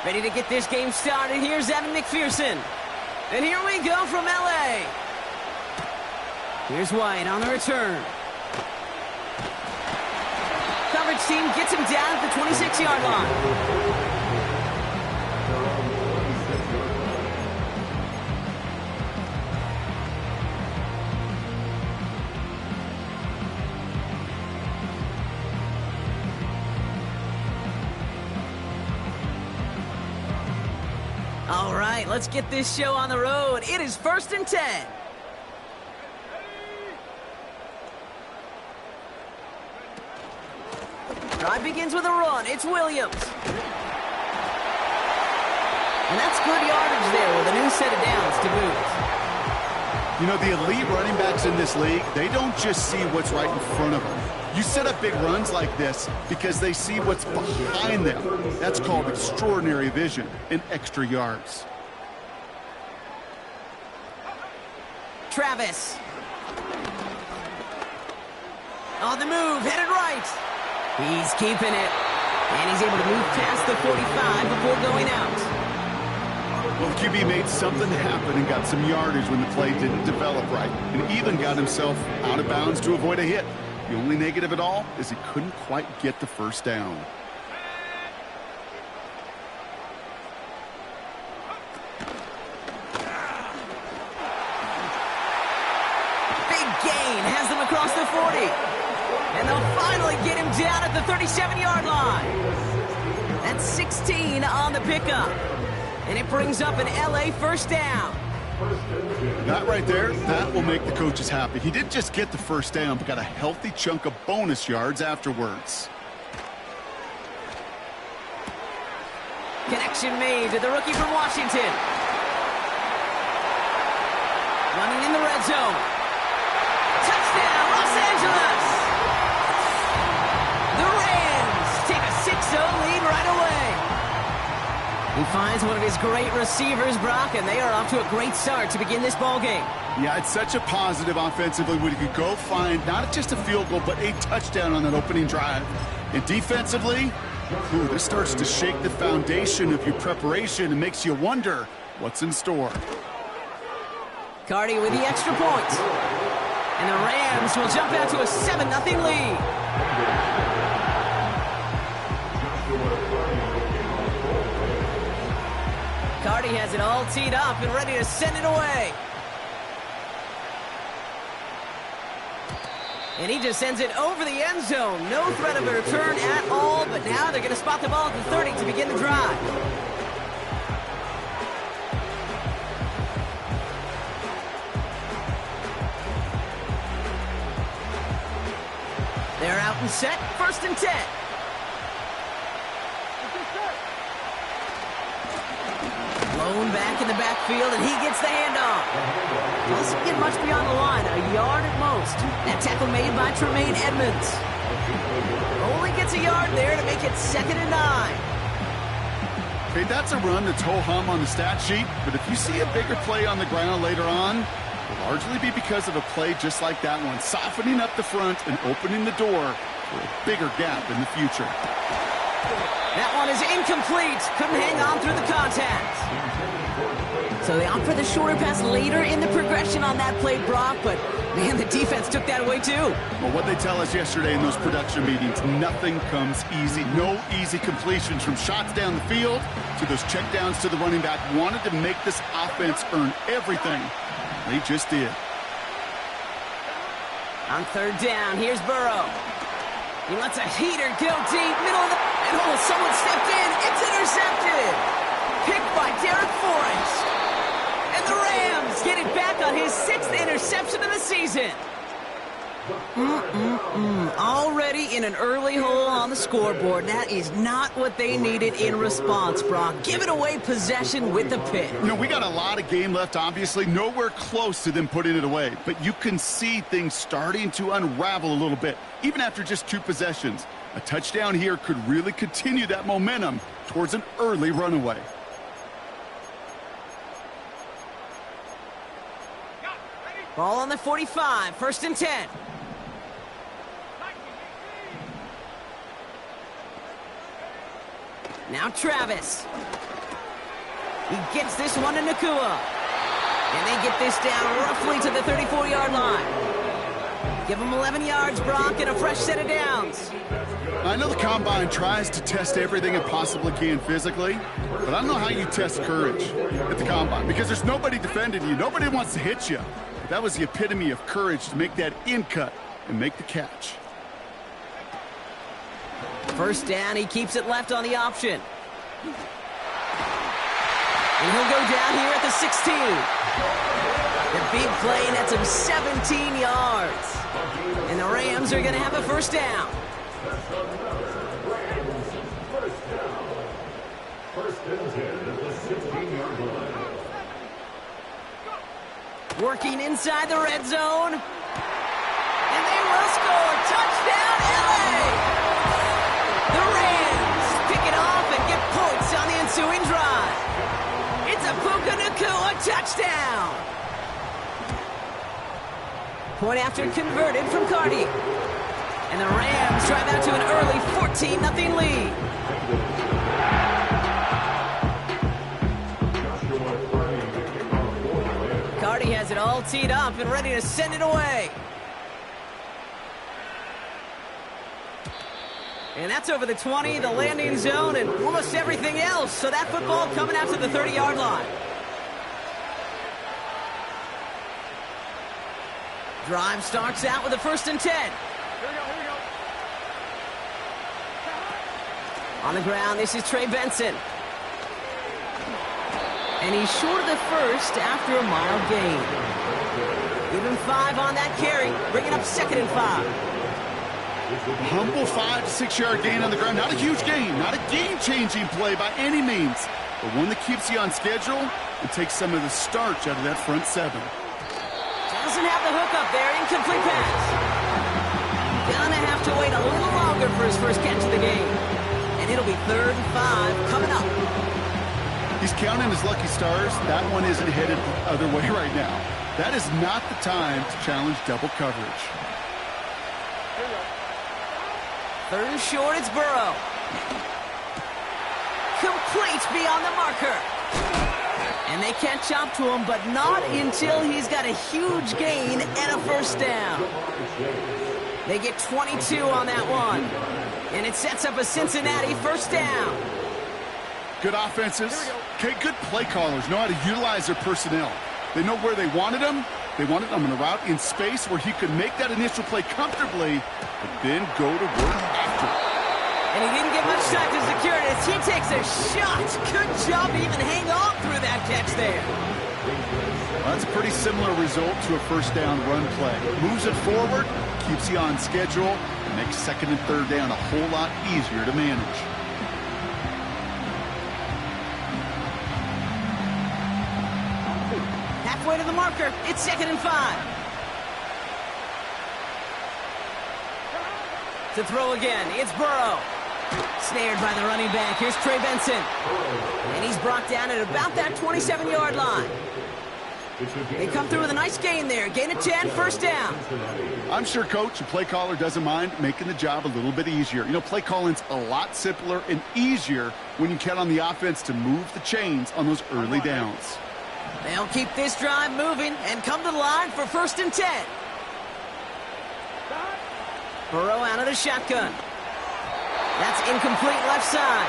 Ready to get this game started. Here's Evan McPherson. And here we go from L.A. Here's White on the return. Coverage team gets him down at the 26-yard line. All right, let's get this show on the road. It is 1st and 10. Drive begins with a run. It's Williams. And that's good yardage there with a new set of downs to boot. You know, the elite running backs in this league, they don't just see what's right in front of them. You set up big runs like this because they see what's behind them. That's called extraordinary vision and extra yards. Travis. On the move, headed right. He's keeping it. And he's able to move past the 45 before going out. Well, the QB made something happen and got some yardage when the play didn't develop right, and even got himself out of bounds to avoid a hit. The only negative at all is he couldn't quite get the first down. Big gain has them across the 40. And they'll finally get him down at the 37-yard line. That's 16 on the pickup. And it brings up an L.A. first down. That right there, that will make the coaches happy. He didn't just get the first down, but got a healthy chunk of bonus yards afterwards. Connection made to the rookie from Washington. Running in the red zone. Touchdown, Los Angeles! The Rams take a 6-0 lead right away. He finds one of his great receivers, Brock, and they are off to a great start to begin this ball game. Yeah, it's such a positive offensively when you could go find not just a field goal, but a touchdown on that opening drive. And defensively, this starts to shake the foundation of your preparation and makes you wonder what's in store. Cardi with the extra point. And the Rams will jump out to a 7-0 lead. Cardi has it all teed up and ready to send it away. And he just sends it over the end zone. No threat of a return at all, but now they're going to spot the ball at the 30 to begin the drive. They're out and set, 1st and 10. Blown back in the backfield, and he gets the handoff. Doesn't get much beyond the line, a yard at most. That tackle made by Tremaine Edmonds. Only gets a yard there to make it 2nd and 9. Okay, that's a run that's ho-hum on the stat sheet, but if you see a bigger play on the ground later on, it will largely be because of a play just like that one, softening up the front and opening the door for a bigger gap in the future. That one is incomplete. Couldn't hang on through the contact. So they opt for the shorter pass later in the progression on that play, Brock, but man, the defense took that away too. Well, what they tell us yesterday in those production meetings, nothing comes easy. No easy completions from shots down the field to those checkdowns to the running back. Wanted to make this offense earn everything. They just did. On 3rd down, here's Burrow. He lets a heater go deep, middle of the... And oh, someone stepped in. It's intercepted. Picked by Derek Forrest. And the Rams get it back on his 6th interception of the season. Already in an early hole on the scoreboard. That is not what they needed in response, Brock. Giving away possession with the pick. You know, we got a lot of game left, obviously. Nowhere close to them putting it away. But you can see things starting to unravel a little bit, even after just 2 possessions. A touchdown here could really continue that momentum towards an early runaway. Ball on the 45, 1st and 10. Now Travis. He gets this one to Nakua. And they get this down roughly to the 34-yard line. Give him 11 yards, Brock, and a fresh set of downs. I know the Combine tries to test everything it possibly can physically, but I don't know how you test courage at the Combine because there's nobody defending you. Nobody wants to hit you. But that was the epitome of courage to make that in cut and make the catch. First down, he keeps it left on the option. And he'll go down here at the 16. The big play nets him 17 yards. And the Rams are going to have a first down. Working inside the red zone. And they will score. Touchdown, LA! The Rams pick it off and get points on the ensuing drive. It's a Puka Nakua touchdown. Point after converted from Cardi. And the Rams drive out to an early 14-0 lead. Cardi has it all teed up and ready to send it away. And that's over the 20, the landing zone, and almost everything else. So that football coming out to the 30-yard line. Drive starts out with a 1st and 10. Here we go. On the ground, this is Trey Benson. And he's short of the first after a mile gain. Give him 5 on that carry, bringing up 2nd and 5. Humble 5 to 6 yard gain on the ground. Not a huge gain, not a game-changing play by any means, but one that keeps you on schedule and takes some of the starch out of that front 7. Doesn't have the hook up there, incomplete pass. Gonna have to wait a little longer for his first catch of the game. And it'll be 3rd and 5 coming up. He's counting his lucky stars. That one isn't headed the other way right now. That is not the time to challenge double coverage. 3rd and short, it's Burrow. Complete beyond the marker. And they catch up to him, but not until he's got a huge gain and a first down. They get 22 on that one. And it sets up a Cincinnati first down. Good offenses. Okay, good play callers know how to utilize their personnel. They know where they wanted him. They wanted him in a route in space where he could make that initial play comfortably, but then go to work after. And he didn't get much time to secure it as he takes a shot. Good job to even hang on through that catch there. Well, that's a pretty similar result to a first down run play. Moves it forward, keeps you on schedule, and makes 2nd and 3rd down a whole lot easier to manage. Halfway to the marker, it's 2nd and 5. To throw again, it's Burrow. Snared by the running back. Here's Trey Benson. And he's brought down at about that 27-yard line. They come through with a nice gain there. Gain of 10, first down. I'm sure, Coach, the play caller doesn't mind making the job a little bit easier. You know, play calling's a lot simpler and easier when you count on the offense to move the chains on those early downs. They'll keep this drive moving and come to the line for 1st and 10. Burrow out of the shotgun. That's incomplete left side.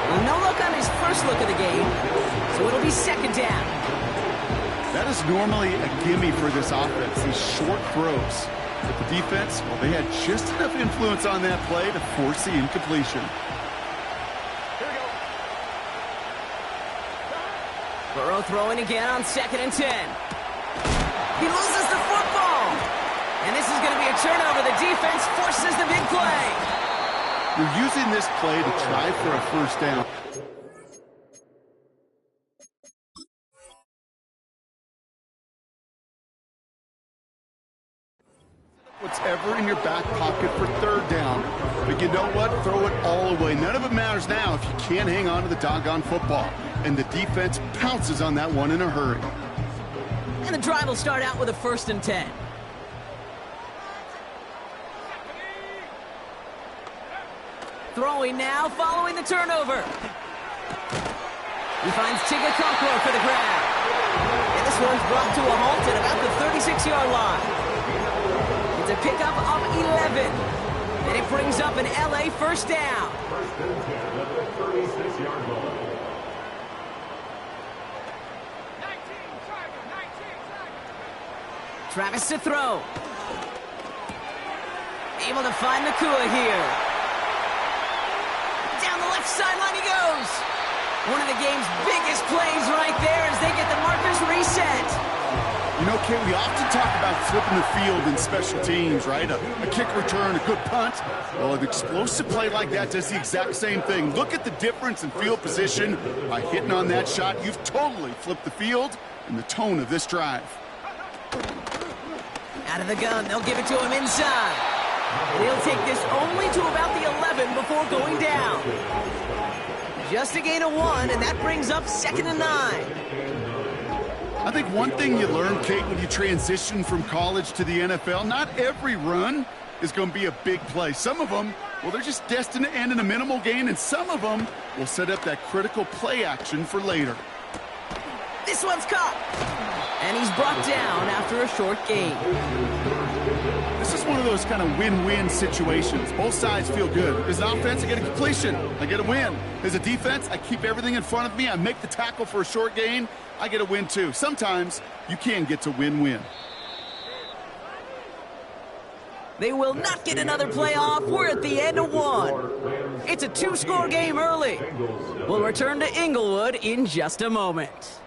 Well, no look on his first look of the game, so it'll be 2nd down. That is normally a gimme for this offense, these short throws. But the defense, well, they had just enough influence on that play to force the incompletion. Burrow throwing again on 2nd and 10. He loses the football. And this is going to be a turnover. The defense forces the big play. You're using this play to try for a first down. What's ever in your back pocket for 3rd down. But you know what? Throw it all away. None of it matters now if you can't hang on to the doggone football. And the defense pounces on that one in a hurry. And the drive will start out with a 1st and 10. Throwing now, following the turnover. He finds Tigakokro for the grab. And this one's brought to a halt at about the 36-yard line. It's a pickup of 11. And it brings up an LA first down. Travis to throw. Able to find Nakua here. Down the left sideline he goes. One of the game's biggest plays right there as they get the markers reset. You know, Kate, we often talk about flipping the field in special teams, right? A kick return, a good punt. Well, an explosive play like that does the exact same thing. Look at the difference in field position. By hitting on that shot, you've totally flipped the field and the tone of this drive. Out of the gun, they'll give it to him inside. And he'll take this only to about the 11 before going down. Just a gain of 1, and that brings up 2nd and 9. I think one thing you learn, Kate, when you transition from college to the NFL, not every run is going to be a big play. Some of them, well, they're just destined to end in a minimal gain, and some of them will set up that critical play action for later. This one's caught. And he's brought down after a short gain. This is one of those kind of win-win situations. Both sides feel good. As an offense, I get a completion. I get a win. As a defense, I keep everything in front of me. I make the tackle for a short gain. I get a win, too. Sometimes you can get to win-win. They will not get another play off. We're at the end of 1. It's a 2-score game early. We'll return to Inglewood in just a moment.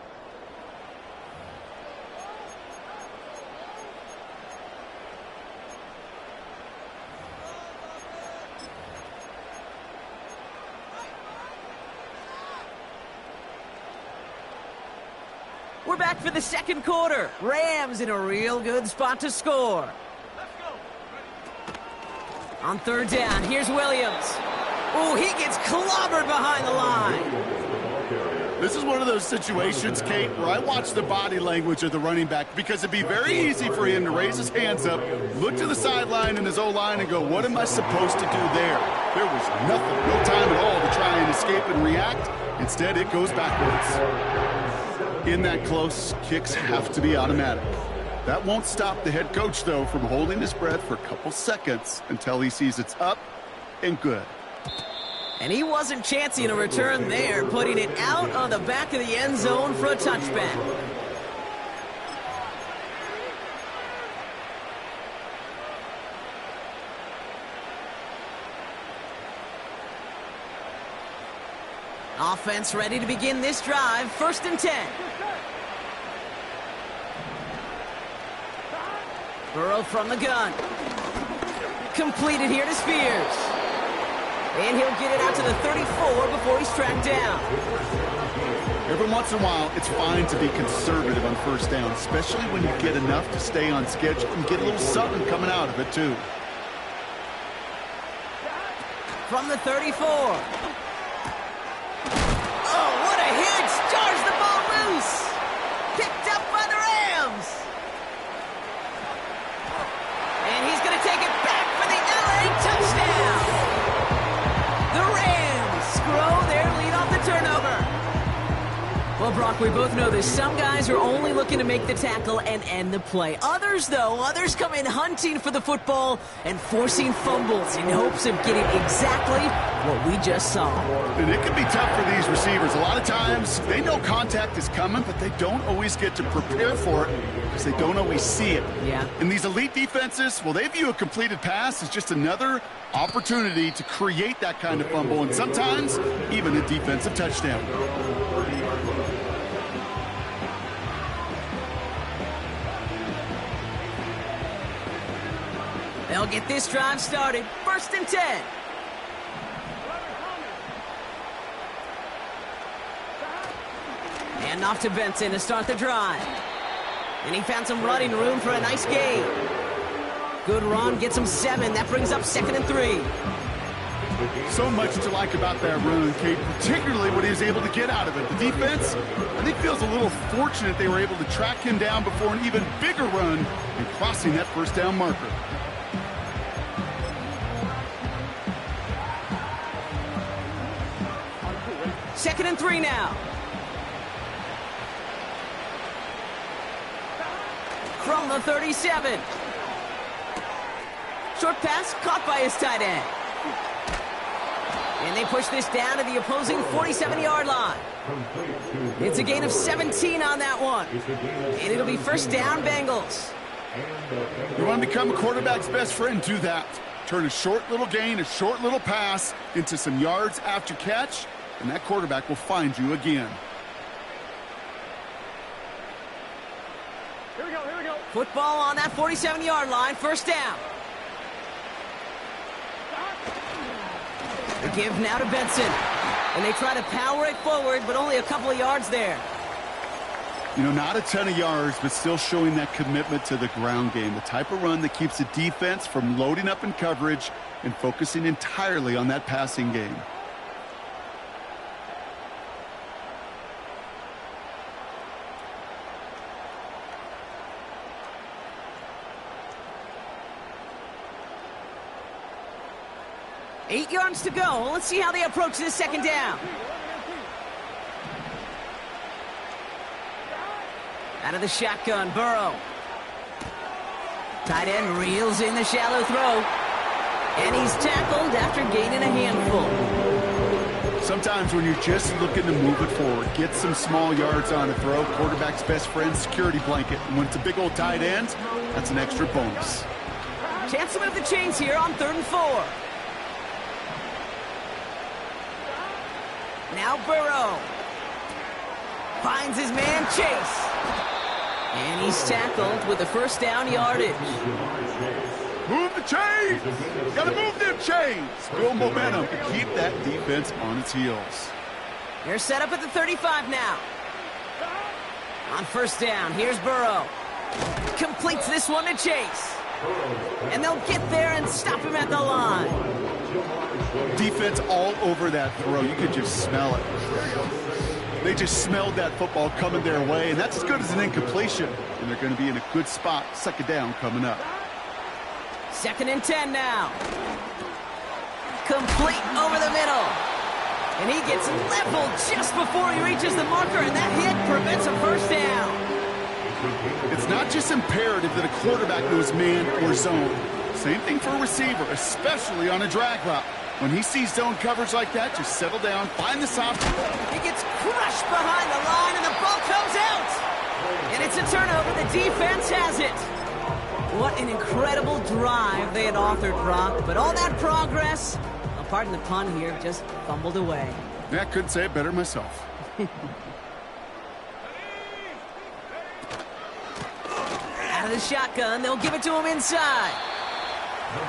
We're back for the second quarter. Rams in a real good spot to score. On 3rd down, here's Williams. Oh, he gets clobbered behind the line. This is one of those situations, Kate, where I watch the body language of the running back because it'd be very easy for him to raise his hands up, look to the sideline in his O-line and go, what am I supposed to do there? There was nothing, no time at all to try and escape and react. Instead, it goes backwards. In that close, kicks have to be automatic. That won't stop the head coach, though, from holding his breath for a couple seconds until he sees it's up and good. And he wasn't chancing a return there, putting it out on the back of the end zone for a touchback. Offense ready to begin this drive. 1st and 10. Burrow from the gun. Completed here to Spears. And he'll get it out to the 34 before he's tracked down. Every once in a while, it's fine to be conservative on 1st down, especially when you get enough to stay on schedule and get a little something coming out of it, too. From the 34. Oh, what a hit! Jars the ball loose! Picked up by the Rams! And he's going to take it back for the LA touchdown! The Rams scroll their lead off the turnover. Well, Brock, we both know this. Some guys are only looking to make the tackle and end the play. Others, though, come in hunting for the football and forcing fumbles in hopes of getting exactly what we just saw. And it can be tough for these receivers. A lot of times, they know contact is coming, but they don't always get to prepare for it because they don't always see it. Yeah. And these elite defenses, well, they view a completed pass as just another opportunity to create that kind of fumble, and sometimes even a defensive touchdown. They'll get this drive started. 1st and 10. And off to Benson to start the drive. And he found some running room for a nice gain. Good run, gets him 7. That brings up 2nd and 3. So much to like about that run, Kate, particularly what he was able to get out of it. The defense, I think, feels a little fortunate they were able to track him down before an even bigger run and crossing that 1st down marker. Second and 3 now. from the 37. Short pass caught by his tight end. And they push this down to the opposing 47-yard line. It's a gain of 17 on that one. And it'll be first down, Bengals. You want to become a quarterback's best friend, do that. Turn a short little gain, a short little pass into some yards after catch, and that quarterback will find you again. Here we go. Football on that 47-yard line, first down. The give now to Benson. And they try to power it forward, but only a couple of yards there. You know, not a ton of yards, but still showing that commitment to the ground game. The type of run that keeps the defense from loading up in coverage and focusing entirely on that passing game. Eight yards to go. Let's see how they approach this second down. Out of the shotgun, Burrow. Tight end reels in the shallow throw. And he's tackled after gaining a handful. Sometimes when you're just looking to move it forward, get some small yards on a throw, quarterback's best friend, security blanket. And when it's a big old tight end, that's an extra bonus. Chance to move the chains here on 3rd and 4. Now Burrow finds his man Chase. And he's tackled with the first down yardage. Move the chains! Gotta move them chains! Build momentum and keep that defense on its heels. They're set up at the 35 now. On first down, here's Burrow. Completes this one to Chase. And they'll get there and stop him at the line. Defense all over that throw. You could just smell it. They just smelled that football coming their way, and that's as good as an incompletion. And they're going to be in a good spot, second down coming up. 2nd and 10 now. Complete over the middle. And he gets leveled just before he reaches the marker, and that hit prevents a first down. It's not just imperative that a quarterback knows man or zone. Same thing for a receiver, especially on a drag route. When he sees zone coverage like that, just settle down, find the soft. He gets crushed behind the line, and the ball comes out. And it's a turnover. The defense has it. What an incredible drive they had authored, Brock. But all that progress, pardon the pun here, just fumbled away. Yeah, I couldn't say it better myself. Out of the shotgun, they'll give it to him inside.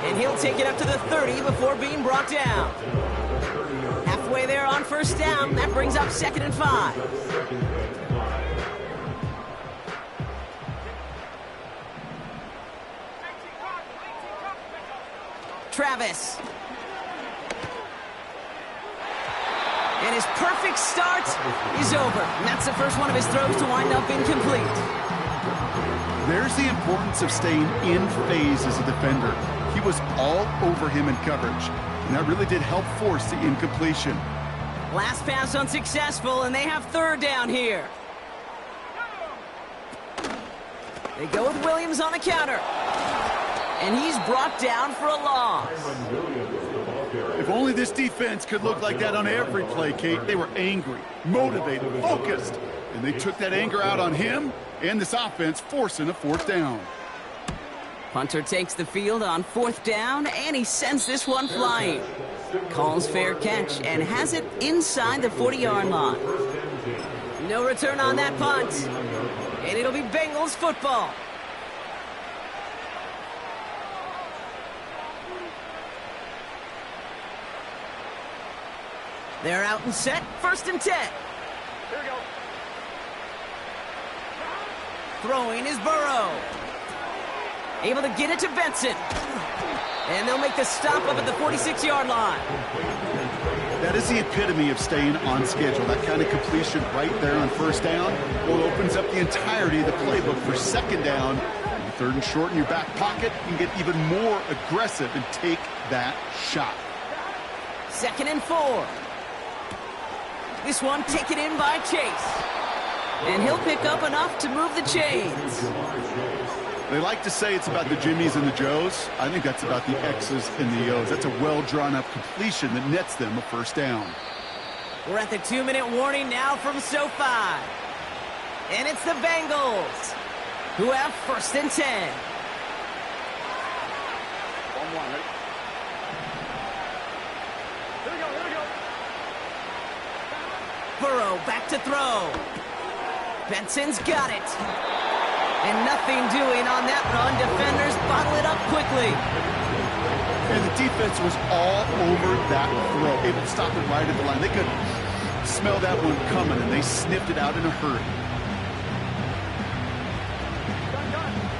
And he'll take it up to the 30 before being brought down. Halfway there on first down, that brings up 2nd and 5. Travis. And his perfect start is over. And that's the first one of his throws to wind up incomplete. There's the importance of staying in phase as a defender. He was all over him in coverage, and that really did help force the incompletion. Last pass unsuccessful, and they have 3rd down here. They go with Williams on the counter. And he's brought down for a loss. If only this defense could look like that on every play, Kate. They were angry, motivated, focused, and they took that anger out on him and this offense, forcing a 4th down. Punter takes the field on 4th down, and he sends this one flying. Calls fair catch and has it inside the 40-yard line. No return on that punt, and it'll be Bengals football. They're out and set, 1st and 10. Here we go. Throwing is Burrow. Able to get it to Benson. And they'll make the stop up at the 46-yard line. That is the epitome of staying on schedule. That kind of completion right there on first down, well, opens up the entirety of the playbook for second down. And 3rd and short in your back pocket, you can get even more aggressive and take that shot. 2nd and 4. This one taken in by Chase. And he'll pick up enough to move the chains. They like to say it's about the Jimmies and the Joes. I think that's about the X's and the O's. That's a well-drawn-up completion that nets them a first down. We're at the 2-minute warning now from SoFi. And it's the Bengals, who have first and 10. Burrow back to throw. Benson's got it. And nothing doing on that run. Defenders bottle it up quickly. And the defense was all over that throw, able to stop it right at the line. They could smell that one coming, and they sniffed it out in a hurry.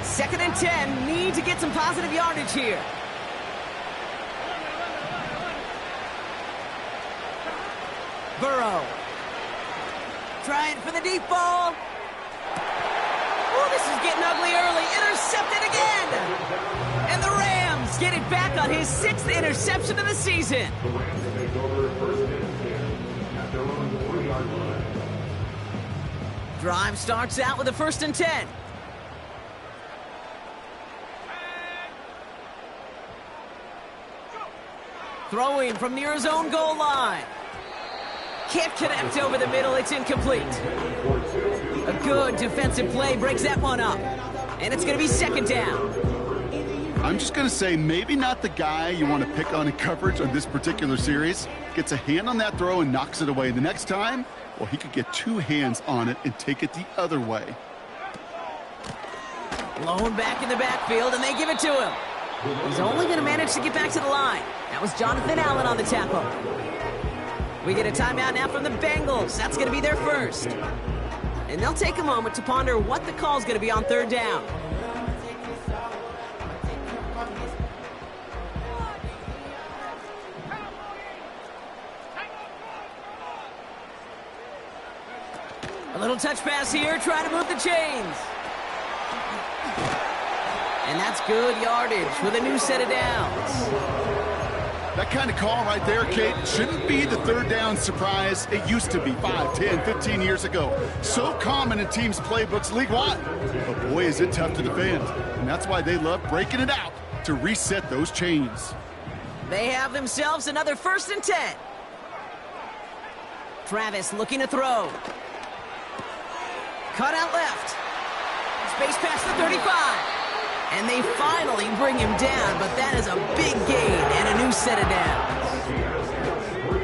2nd and 10. Need to get some positive yardage here. Burrow. Trying for the deep ball. Oh, this is getting ugly early. Intercepted again. And the Rams get it back on his 6th interception of the season. Drive starts out with a 1st and 10. Throwing from near his own goal line. Can't connect over the middle. It's incomplete. A good defensive play breaks that one up. And it's going to be 2nd down. I'm just going to say maybe not the guy you want to pick on in coverage on this particular series. Gets a hand on that throw and knocks it away. The next time, well, he could get 2 hands on it and take it the other way. Blown back in the backfield, and they give it to him. He's only going to manage to get back to the line. That was Jonathan Allen on the tackle. We get a timeout now from the Bengals. That's going to be their first. And they'll take a moment to ponder what the call's going to be on 3rd down. A little touch pass here, trying to move the chains. And that's good yardage with a new set of downs. That kind of call right there, Kate, shouldn't be the 3rd down surprise it used to be 5, 10, 15 years ago. So common in teams' playbooks league-wide. But boy, is it tough to defend. And that's why they love breaking it out to reset those chains. They have themselves another 1st and 10. Travis looking to throw. Cut out left. Space past the 35. And they finally bring him down, but that is a big gain and a new set of downs.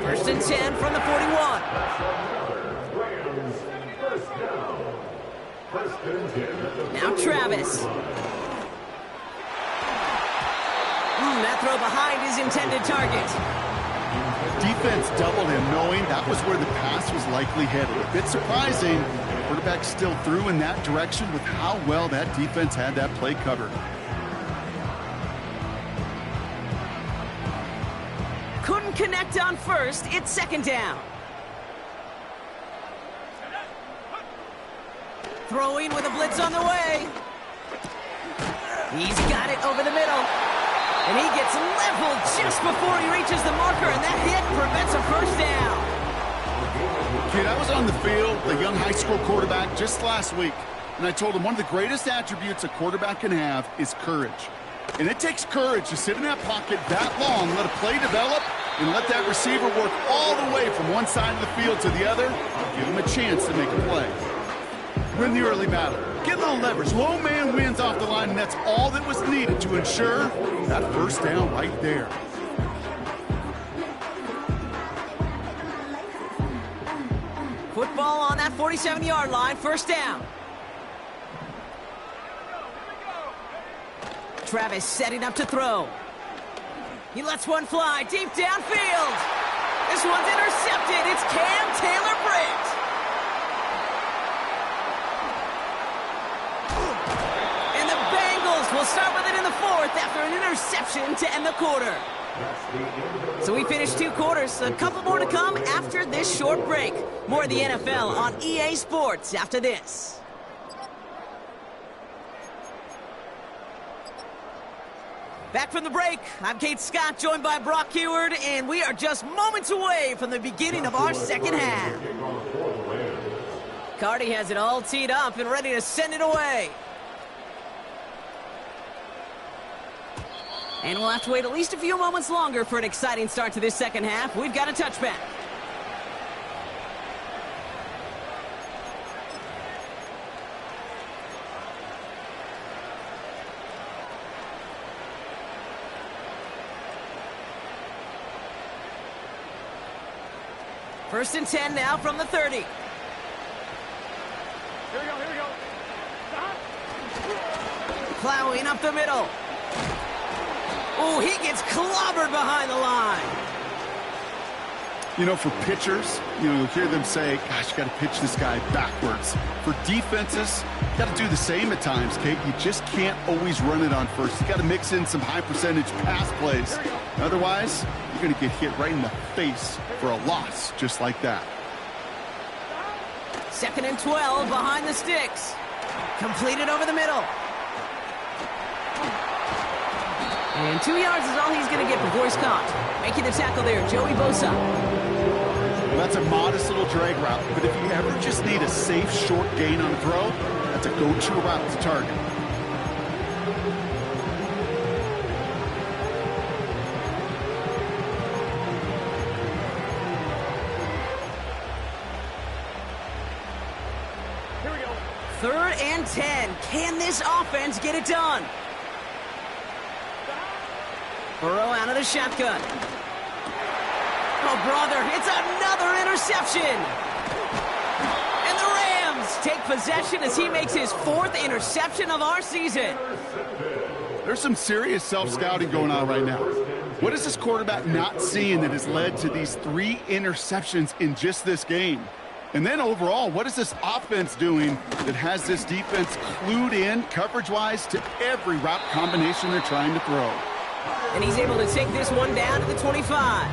1st and 10 from the 41. Now Travis. That throw behind his intended target. Defense doubled him, knowing that was where the pass was likely headed. A bit surprising. Quarterback still threw in that direction with how well that defense had that play covered. Couldn't connect on 1st. It's 2nd down. Throwing with a blitz on the way. He's got it over the middle. And he gets leveled just before he reaches the marker, and that hit prevents a 1st down. Kid, I was on the field, the young high school quarterback, just last week, and I told him one of the greatest attributes a quarterback can have is courage. And it takes courage to sit in that pocket that long, let a play develop, and let that receiver work all the way from one side of the field to the other, give him a chance to make a play. Win the early battle. Get a little leverage. Low man wins off the line, and that's all that was needed to ensure that 1st down right there. Football on that 47-yard line, 1st down. Travis setting up to throw. He lets one fly deep downfield. This one's intercepted. It's Cam Taylor-Britt. And the Bengals will start with it in the 4th after an interception to end the quarter. So we finished 2 quarters. A couple more to come after this short break. More of the NFL on EA Sports after this. Back from the break, I'm Kate Scott, joined by Brock Heward, and we are just moments away from the beginning of our 2nd half. Cardi has it all teed up and ready to send it away. And we'll have to wait at least a few moments longer for an exciting start to this second half. We've got a touchback. First and 10 now from the 30. Here we go, here we go. Plowing up the middle. Oh, he gets clobbered behind the line. You know, for pitchers, you'll hear them say, gosh, you got to pitch this guy backwards. For defenses, you got to do the same at times, Kate. You just can't always run it on first. You got to mix in some high percentage pass plays. Otherwise, you're going to get hit right in the face for a loss just like that. Second and 12 behind the sticks. Completed over the middle. And 2 yards is all he's going to get before he's caught. Making the tackle there, Joey Bosa. Well, that's a modest little drag route, but if you ever just need a safe, short gain on a throw, that's a go-to route to target. Here we go. Third and 10. Can this offense get it done? Burrow out of the shotgun. Oh, brother, it's another interception. And the Rams take possession as he makes his fourth interception of our season. There's some serious self-scouting going on right now. What is this quarterback not seeing that has led to these 3 interceptions in just this game? And then overall, what is this offense doing that has this defense clued in coverage-wise to every route combination they're trying to throw? And he's able to take this one down to the 25.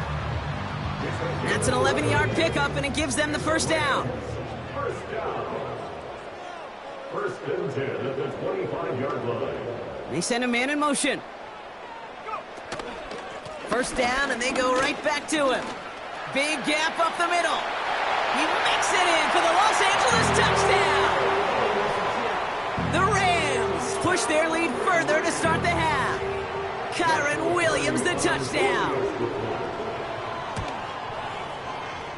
That's an 11-yard pickup, and it gives them the first down. First down. First and 10 at the 25-yard line. They send a man in motion. First down, and they go right back to him. Big gap up the middle. He makes it in for the Los Angeles touchdown. The Rams push their lead further to start the half. Kyron Williams, the touchdown.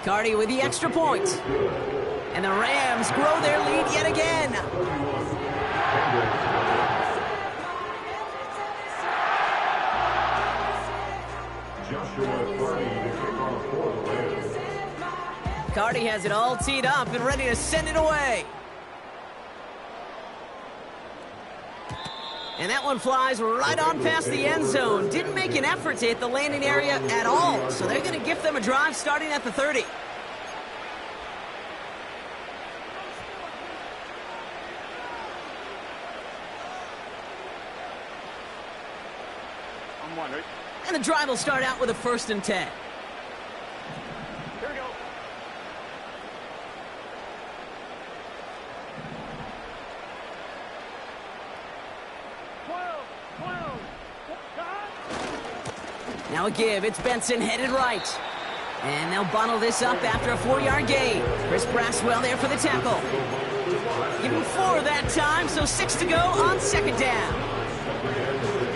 Cardi with the extra point. And the Rams grow their lead yet again. Cardi has it all teed up and ready to send it away. And that one flies right on past the end zone. Didn't make an effort to hit the landing area at all. So they're going to gift them a drive starting at the 30. I'm one, right? And the drive will start out with a first and 10. Here we go. Now a give. It's Benson headed right. And they'll bundle this up after a 4-yard gain. Chris Braswell there for the tackle. Give him 4 that time, so 6 to go on second down.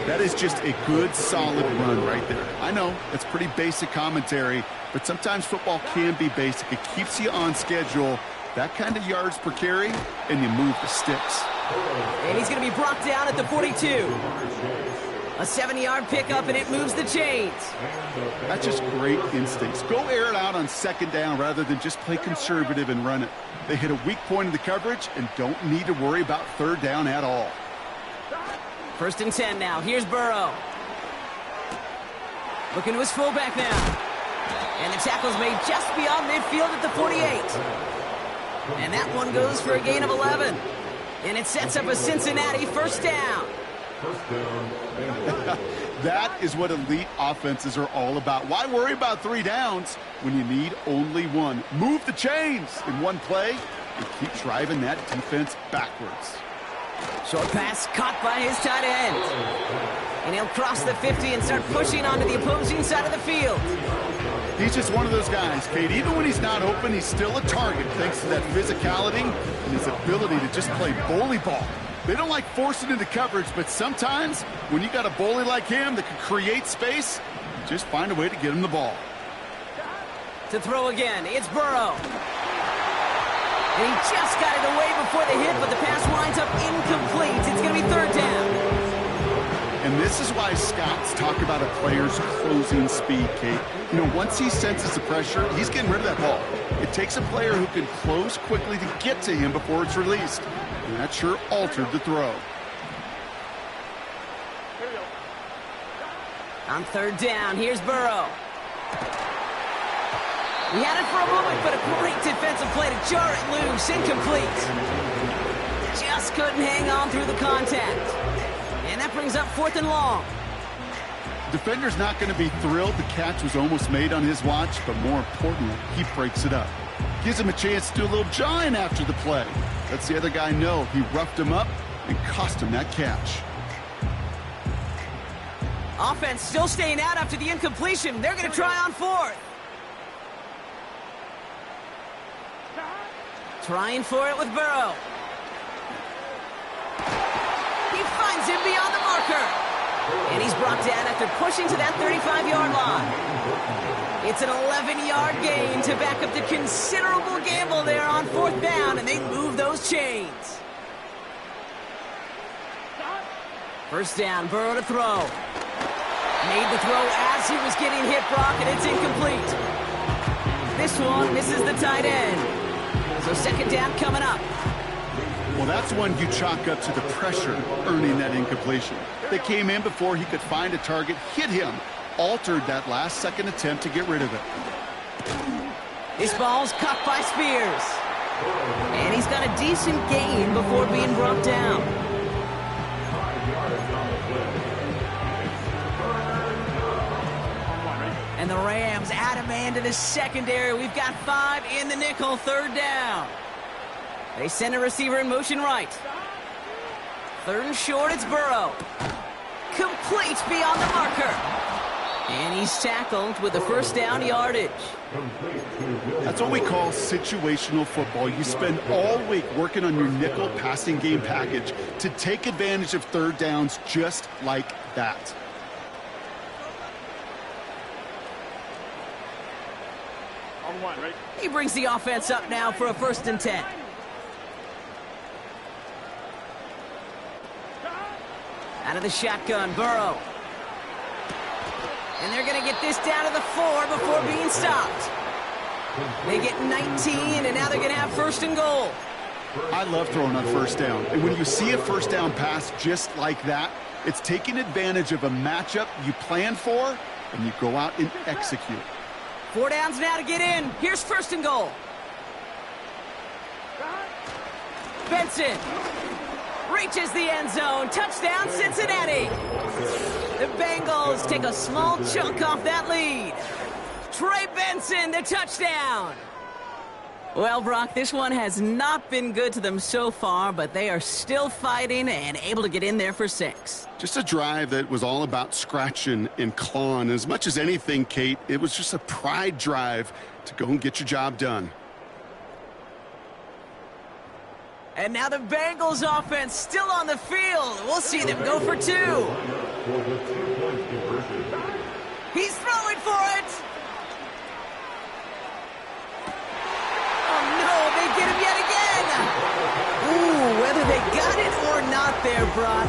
That is just a good, solid run right there. I know, it's pretty basic commentary, but sometimes football can be basic. It keeps you on schedule. That kind of yards per carry, and you move the sticks. And he's going to be brought down at the 42. A 7-yard pickup, and it moves the chains. That's just great instincts. Go air it out on second down rather than just play conservative and run it. They hit a weak point in the coverage and don't need to worry about third down at all. First and 10 now. Here's Burrow. Looking to his fullback now. And the tackle's made just beyond midfield at the 48. And that one goes for a gain of 11. And it sets up a Cincinnati first down. That is what elite offenses are all about. Why worry about 3 downs when you need only 1? Move the chains in one play and keep driving that defense backwards. Short pass caught by his tight end. And he'll cross the 50 and start pushing onto the opposing side of the field. He's just one of those guys, Kate. Even when he's not open, he's still a target thanks to that physicality and his ability to just play bully ball. They don't like forcing into coverage, but sometimes when you got a bully like him that can create space, just find a way to get him the ball. To throw again, it's Burrow. And he just got it away before the hit, but the pass winds up incomplete. It's going to be third down. And this is why scouts talk about a player's closing speed, Kate. You know, once he senses the pressure, he's getting rid of that ball. It takes a player who can close quickly to get to him before it's released. And that sure altered the throw. On third down, here's Burrow. He had it for a moment, but a great defensive play to jar it loose. Incomplete. Just couldn't hang on through the contact. And that brings up fourth and long. Defender's not going to be thrilled the catch was almost made on his watch, but more importantly, he breaks it up. Gives him a chance to do a little jawing after the play. Lets the other guy know he roughed him up and cost him that catch. Offense still staying out after the incompletion. They're going to try on fourth. Trying for it with Burrow. He finds him beyond the marker. And he's brought down after pushing to that 35-yard line. It's an 11-yard gain to back up the considerable gamble there on fourth down, and they move those chains. First down, Burrow to throw. Made the throw as he was getting hit, Brock, and it's incomplete. This one misses the tight end. So second down coming up. Well, that's one you chalk up to the pressure earning that incompletion. They came in before he could find a target, hit him, altered that last-second attempt to get rid of it. This ball's cut by Spears. And he's got a decent gain before being brought down. And the Rams add a man to the secondary. We've got 5 in the nickel, third down. They send a receiver in motion right. Third and short, it's Burrow. Complete beyond the marker. And he's tackled with the first down yardage. That's what we call situational football. You spend all week working on your nickel passing game package to take advantage of third downs just like that. He brings the offense up now for a 1st and 10. Out of the shotgun, Burrow. And they're going to get this down to the 4 before being stopped. They get 19, and now they're going to have 1st and goal. I love throwing on first down. And when you see a first down pass just like that, it's taking advantage of a matchup you plan for, and you go out and execute. 4 downs now to get in. Here's 1st and goal. Benson reaches the end zone. Touchdown, Cincinnati. The Bengals take a small chunk off that lead. Trey Benson, the touchdown. Well, Brock, this one has not been good to them so far, but they are still fighting and able to get in there for 6. Just a drive that was all about scratching and clawing. As much as anything, Kate, it was just a pride drive to go and get your job done. And now the Bengals offense still on the field. We'll see them go for 2. He's throwing for it. Oh, no, they get him yet again. Ooh, whether they got it or not there, Brock,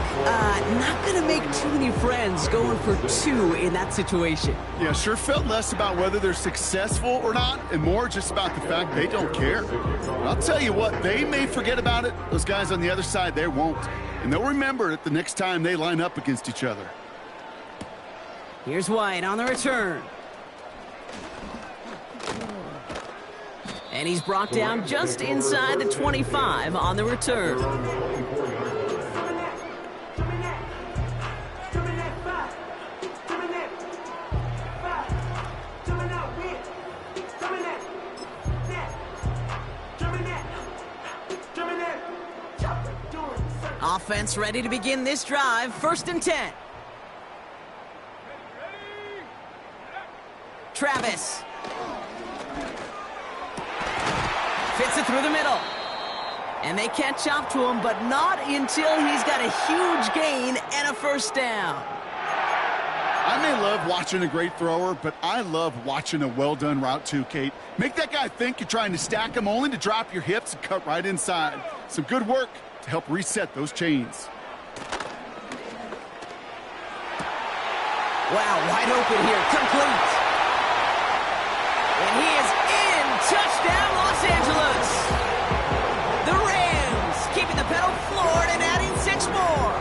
not going to make too many friends going for 2 in that situation. Yeah, sure felt less about whether they're successful or not, and more just about the fact they don't care. But I'll tell you what, they may forget about it. Those guys on the other side, they won't. And they'll remember it the next time they line up against each other. Here's White on the return. And he's brought down just inside the 25 on the return. Offense ready to begin this drive. 1st and 10. Travis. Fits it through the middle. And they catch up to him, but not until he's got a huge gain and a first down. I may love watching a great thrower, but I love watching a well-done route too, Kate. Make that guy think you're trying to stack him only to drop your hips and cut right inside. Some good work to help reset those chains. Wow, wide open here, complete. And he is in. Touchdown, Los Angeles. The Rams keeping the pedal floored and adding 6 more.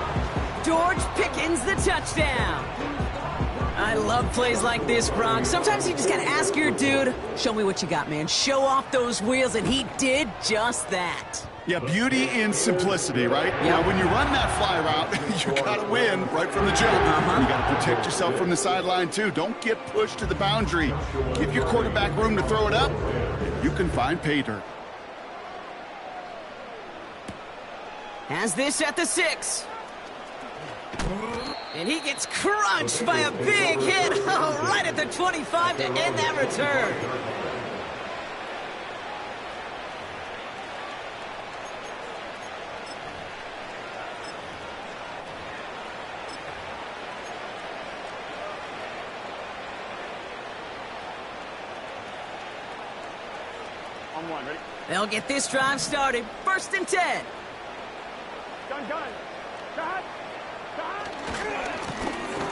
George Pickens the touchdown. I love plays like this, Brock. Sometimes you just gotta ask your dude, show me what you got, man. Show off those wheels, and he did just that. Yeah, beauty in simplicity, right? Yeah. Now, when you run that fly route, you got to win right from the jump. You got to protect yourself from the sideline, too. Don't get pushed to the boundary. Give your quarterback room to throw it up, and you can find pay dirt. Has this at the 6. And he gets crunched by a big hit. Oh, right at the 25 to end that return. On one, ready? They'll get this drive started. 1st and 10. Gun. Got.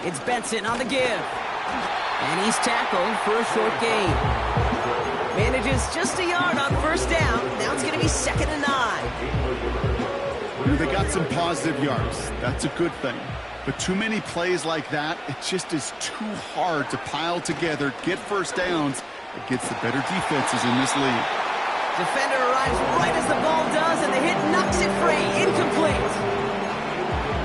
It's Benson on the give. And he's tackled for a short gain. Manages just a yard on 1st down. Now it's going to be 2nd and 9. You know, they got some positive yards. That's a good thing. But too many plays like that, it just is too hard to pile together, get first downs against the better defenses in this league. Defender arrives right as the ball does, and the hit knocks it free. Incomplete.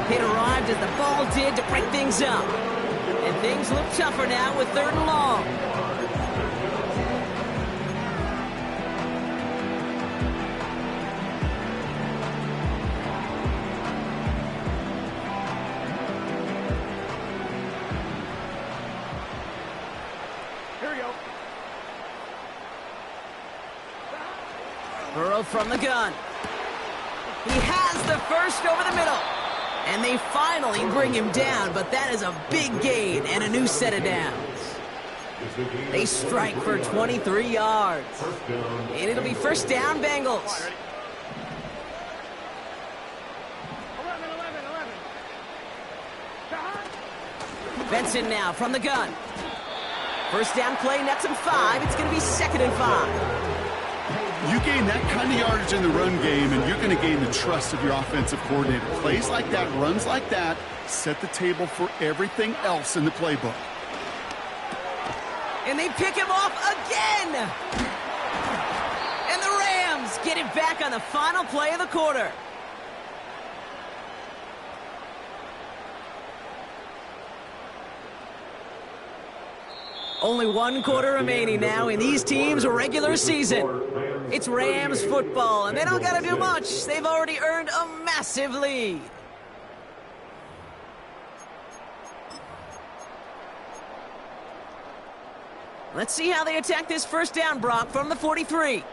Hit arrived as the ball did to break things up. And things look tougher now with 3rd and long. Here we go. Burrow from the gun. He has the first over the middle. And they finally bring him down, but that is a big gain and a new set of downs. They strike for 23 yards. And it'll be 1st down, Bengals. 11. Benson now from the gun. 1st down play, nets him 5. It's going to be 2nd and 5. You gain that kind of yardage in the run game, and you're going to gain the trust of your offensive coordinator. Plays like that, runs like that, set the table for everything else in the playbook. And they pick him off again! And the Rams get it back on the final play of the quarter. Only 1 quarter remaining now in these teams' regular season. It's Rams football, and they don't got to do much. They've already earned a massive lead. Let's see how they attack this 1st down, Brock, from the 43.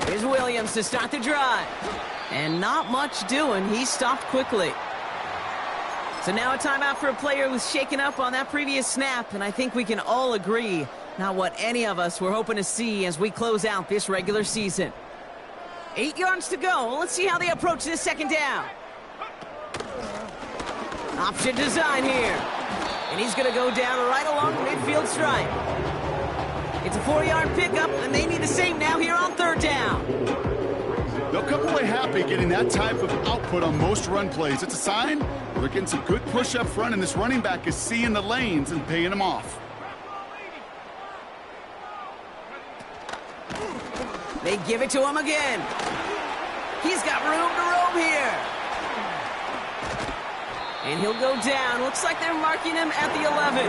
Here's Williams to start the drive. And not much doing. He stopped quickly. So now a timeout for a player who's shaken up on that previous snap, and I think we can all agree, not what any of us were hoping to see as we close out this regular season. 8 yards to go. Let's see how they approach this 2nd down. Option design here. And he's going to go down right along the midfield stripe. It's a 4-yard pickup, and they need the same now here on 3rd down. They'll come away happy getting that type of output on most run plays. It's a sign they're getting some good push up front, and this running back is seeing the lanes and paying them off. They give it to him again. He's got room to roam here. And he'll go down. Looks like they're marking him at the 11.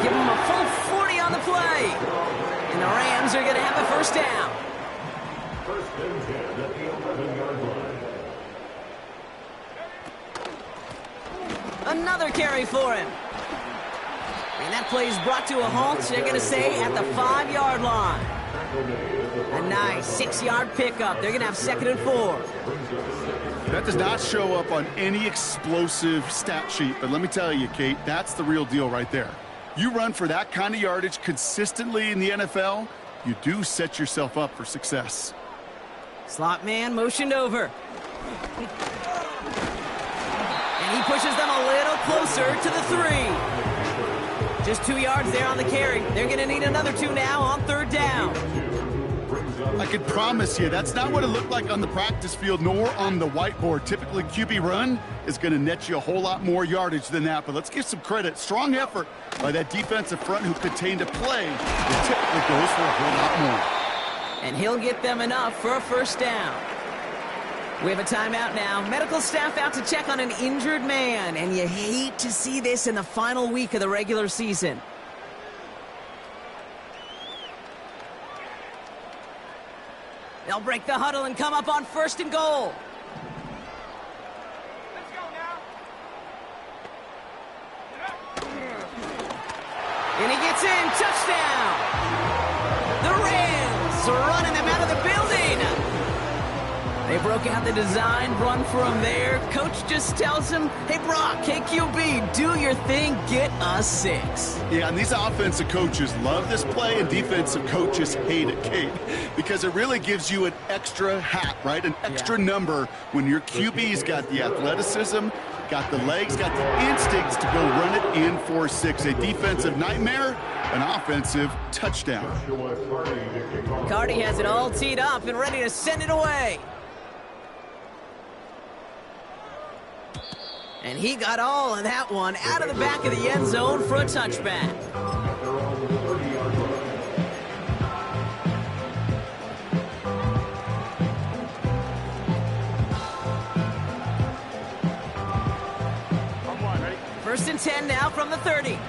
Give him a full 40 on the play. And the Rams are going to have a 1st down. 1st and 10 at the 11-yard line. Another carry for him. And that play is brought to a halt, they're going to say, at the 5-yard line. A nice 6-yard pickup. They're going to have 2nd and 4. That does not show up on any explosive stat sheet, but let me tell you, Kate, that's the real deal right there. You run for that kind of yardage consistently in the NFL, you do set yourself up for success. Slot man motioned over. And he pushes them a little closer to the 3. Just 2 yards there on the carry. They're going to need another 2 now on 3rd down. I can promise you that's not what it looked like on the practice field nor on the whiteboard. Typically, QB run is going to net you a whole lot more yardage than that. But let's give some credit. Strong effort by that defensive front who contained a play that typically goes for a whole lot more. And he'll get them enough for a 1st down. We have a timeout now. Medical staff out to check on an injured man. And you hate to see this in the final week of the regular season. They'll break the huddle and come up on 1st and goal. Let's go now. And he gets in. Touchdown. The Rams are running them out of the building. They broke out the design, run for him there. Coach just tells him, hey, Brock, KQB, do your thing, get us 6. Yeah, and these offensive coaches love this play, and defensive coaches hate it, Kate, because it really gives you an extra hat, right? An extra number when your QB's got the athleticism, got the legs, got the instincts to go run it in for 6. A defensive nightmare, an offensive touchdown. Cardi has it all teed up and ready to send it away. And he got all of that one out of the back of the end zone for a touchback. On 1, ready? 1st and 10 now from the 30. Here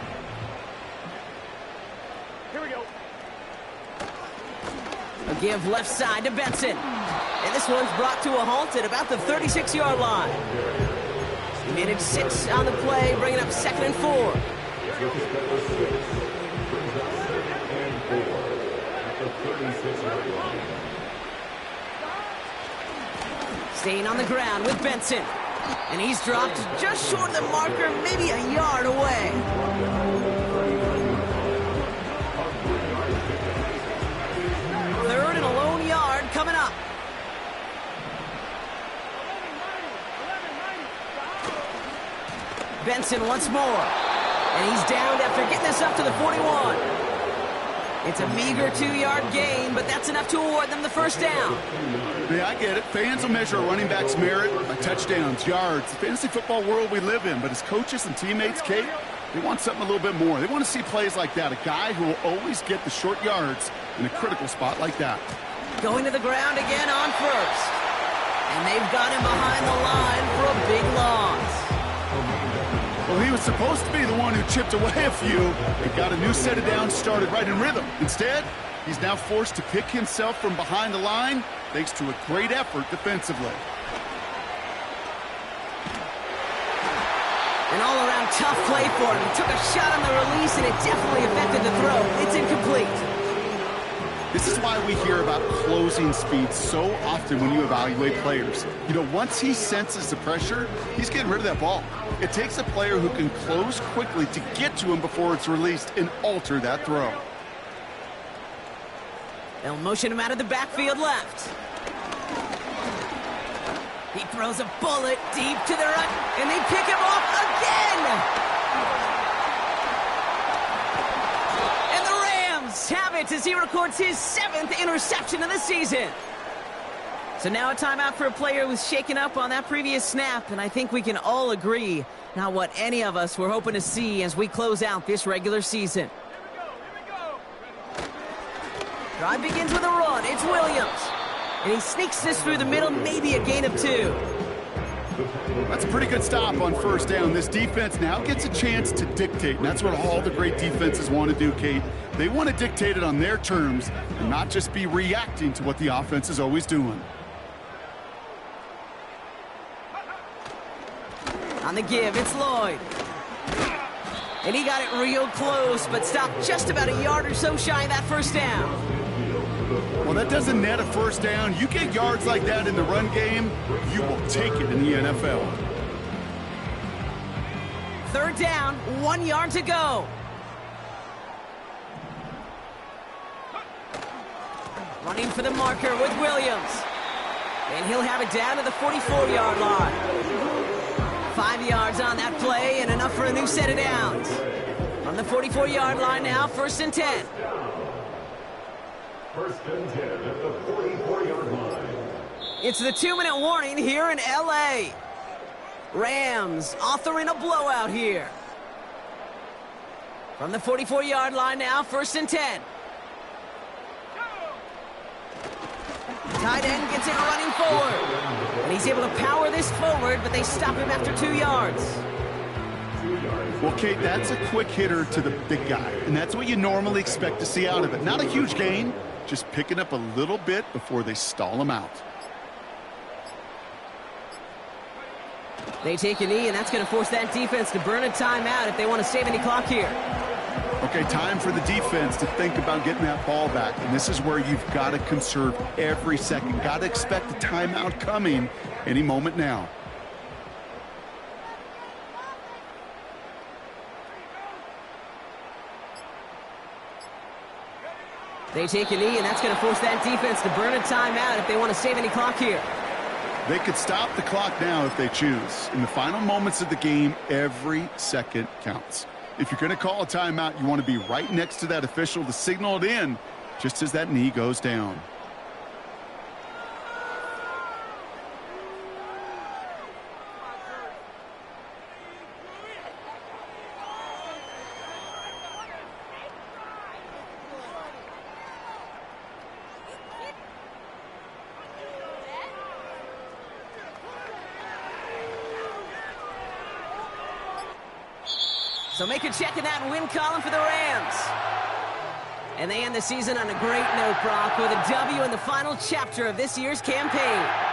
we go. A give left side to Benson. And this one's brought to a halt at about the 36-yard line. He managed 6 on the play, bringing up 2nd and 4. Staying on the ground with Benson. And he's dropped just short of the marker, maybe a yard away. Third and a lone yard coming up. Benson once more. And he's downed after getting this up to the 41. It's a meager 2-yard gain, but that's enough to award them the 1st down. Yeah, I get it. Fans will measure a running back's merit by touchdowns, yards, the fantasy football world we live in. But as coaches and teammates, Kate, they want something a little bit more. They want to see plays like that, a guy who will always get the short yards in a critical spot like that. Going to the ground again on 1st. And they've got him behind the line for a big loss. Well, he was supposed to be the one who chipped away a few and got a new set of downs started right in rhythm. Instead, he's now forced to pick himself from behind the line thanks to a great effort defensively. An all-around tough play for him. He took a shot on the release, and it definitely affected the throw. It's incomplete. This is why we hear about closing speed so often when you evaluate players. You know, once he senses the pressure, he's getting rid of that ball. It takes a player who can close quickly to get to him before it's released and alter that throw. They'll motion him out of the backfield left. He throws a bullet deep to the right, and they pick him off again! And the Rams have it as he records his 7th interception of the season. So now a timeout for a player who was shaken up on that previous snap, and I think we can all agree not what any of us were hoping to see as we close out this regular season. Drive begins with a run. It's Williams. And he sneaks this through the middle, maybe a gain of 2. That's a pretty good stop on 1st down. This defense now gets a chance to dictate, and that's what all the great defenses want to do, Kate. They want to dictate it on their terms and not just be reacting to what the offense is always doing. On the give, it's Lloyd. And he got it real close, but stopped just about a yard or so shy of that first down. Well, that doesn't net a first down. You get yards like that in the run game, you will take it in the NFL. Third down, 1 yard to go. Running for the marker with Williams. And he'll have it down to the 44-yard line. 5 yards on that play and enough for a new set of downs. On the 44-yard line now, 1st and 10. 1st and 10 at the 44-yard line. It's the 2-minute warning here in L.A. Rams authoring a blowout here. From the 44-yard line now, 1st and 10. Tight end gets it running forward. And he's able to power this forward, but they stop him after 2 yards. Well, Kate, that's a quick hitter to the big guy, and that's what you normally expect to see out of it. Not a huge gain, just picking up a little bit before they stall him out. They take a knee, and that's going to force that defense to burn a timeout if they want to save any clock here. Okay, time for the defense to think about getting that ball back, and this is where you've got to conserve every second. Got to expect the timeout coming any moment now. They take a knee, and that's going to force that defense to burn a timeout if they want to save any clock here. They could stop the clock now if they choose. In the final moments of the game, every second counts. If you're going to call a timeout, you want to be right next to that official to signal it in just as that knee goes down. So make a check in that win column for the Rams. And they end the season on a great note, Brock, with a W in the final chapter of this year's campaign.